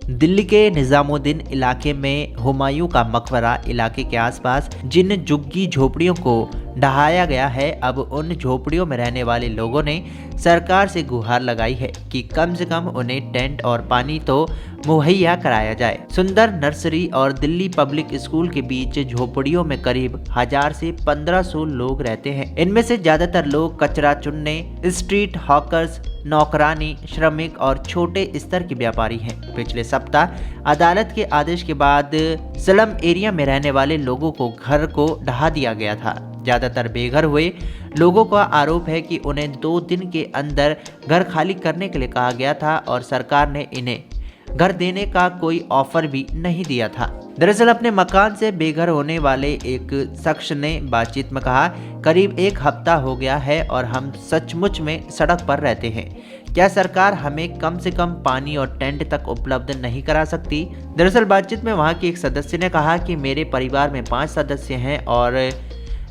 दिल्ली के निजामुद्दीन इलाके में हुमायूं का मकबरा इलाके के आसपास जिन झुग्गी झोपड़ियों को ढहाया गया है, अब उन झोपड़ियों में रहने वाले लोगों ने सरकार से गुहार लगाई है कि कम से कम उन्हें टेंट और पानी तो मुहैया कराया जाए। सुंदर नर्सरी और दिल्ली पब्लिक स्कूल के बीच झोपड़ियों में करीब 1000 से 1500 लोग रहते हैं। इनमें से ज्यादातर लोग कचरा चुनने, स्ट्रीट हॉकर्स, नौकरानी, श्रमिक और छोटे स्तर के व्यापारी हैं। पिछले सप्ताह अदालत के आदेश के बाद स्लम एरिया में रहने वाले लोगों को घर को ढहा दिया गया था। ज्यादातर बेघर हुए लोगों का आरोप है कि उन्हें 2 दिन के अंदर घर खाली करने के लिए कहा गया था और सरकार ने इन्हें घर देने का कोई ऑफर भी नहीं दिया था। दरअसल अपने मकान से बेघर होने वाले एक शख्स ने बातचीत में कहा, करीब 1 हफ्ता हो गया है और हम सचमुच में सड़क पर रहते हैं। क्या सरकार हमें कम से कम पानी और टेंट तक उपलब्ध नहीं करा सकती? दरअसल बातचीत में वहां के एक सदस्य ने कहा कि मेरे परिवार में 5 सदस्य हैं और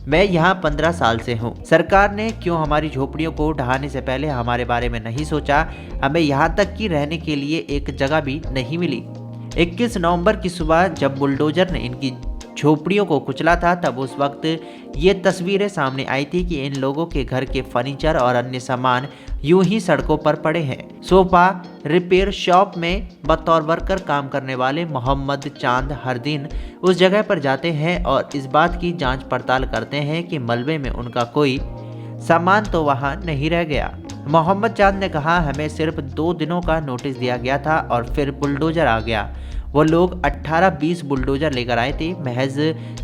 मैं यहाँ 15 साल से हूँ। सरकार ने क्यों हमारी झोपड़ियों को ढहाने से पहले हमारे बारे में नहीं सोचा? हमें यहाँ तक कि रहने के लिए एक जगह भी नहीं मिली। 21 नवंबर की सुबह जब बुलडोजर ने इनकी झोपड़ियों को कुचला था, तब उस वक्त ये तस्वीरें सामने आई थी कि इन लोगों के घर के फर्नीचर और अन्य सामान यूं ही सड़कों पर पड़े हैं। सोफा रिपेयर शॉप में बतौर वर्कर काम करने वाले मोहम्मद चांद हर दिन उस जगह पर जाते हैं और इस बात की जांच पड़ताल करते हैं कि मलबे में उनका कोई सामान तो वहां नहीं रह गया। मोहम्मद चांद ने कहा, हमें सिर्फ 2 दिनों का नोटिस दिया गया था और फिर बुलडोजर आ गया। वो लोग 18-20 बुलडोजर लेकर आए थे। महज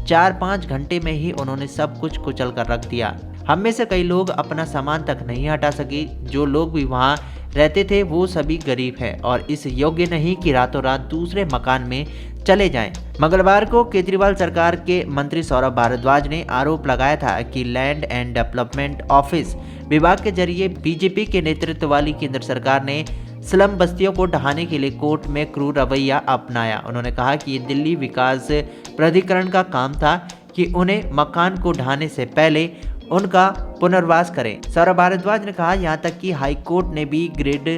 4-5 घंटे में ही उन्होंने सब कुछ कुचल कर रख दिया। हम में से कई लोग अपना सामान तक नहीं हटा सके। जो लोग भी वहाँ रहते थे वो सभी गरीब हैं और इस योग्य नहीं कि रातों रात दूसरे मकान में चले जाएं। मंगलवार को केजरीवाल सरकार के मंत्री सौरभ भारद्वाज ने आरोप लगाया था कि लैंड एंड डेवलपमेंट ऑफिस विभाग के जरिए बीजेपी के नेतृत्व वाली केंद्र सरकार ने स्लम बस्तियों को ढहाने के लिए कोर्ट में क्रूर रवैया अपनाया। उन्होंने कहा कि ये दिल्ली विकास प्राधिकरण का काम था कि उन्हें मकान को ढहाने से पहले उनका पुनर्वास करें। सौरभ भारद्वाज ने कहा, यहाँ तक कि हाई कोर्ट ने भी ग्रेड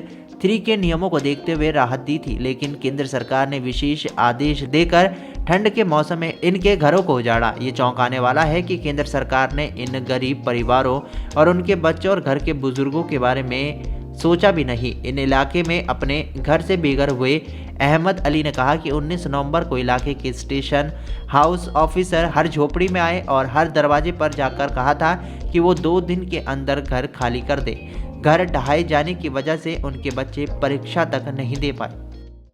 3 के नियमों को देखते हुए राहत दी थी, लेकिन केंद्र सरकार ने विशेष आदेश देकर ठंड के मौसम में इनके घरों को उजाड़ा। ये चौंकाने वाला है कि केंद्र सरकार ने इन गरीब परिवारों और उनके बच्चों और घर के बुजुर्गों के बारे में सोचा भी नहीं। इन इलाके में अपने घर से बेघर हुए अहमद अली ने कहा कि 19 नवंबर को इलाके के स्टेशन हाउस ऑफिसर हर झोपड़ी में आए और हर दरवाजे पर जाकर कहा था कि वो 2 दिन के अंदर घर खाली कर दे। घर ढहाए जाने की वजह से उनके बच्चे परीक्षा तक नहीं दे पाए।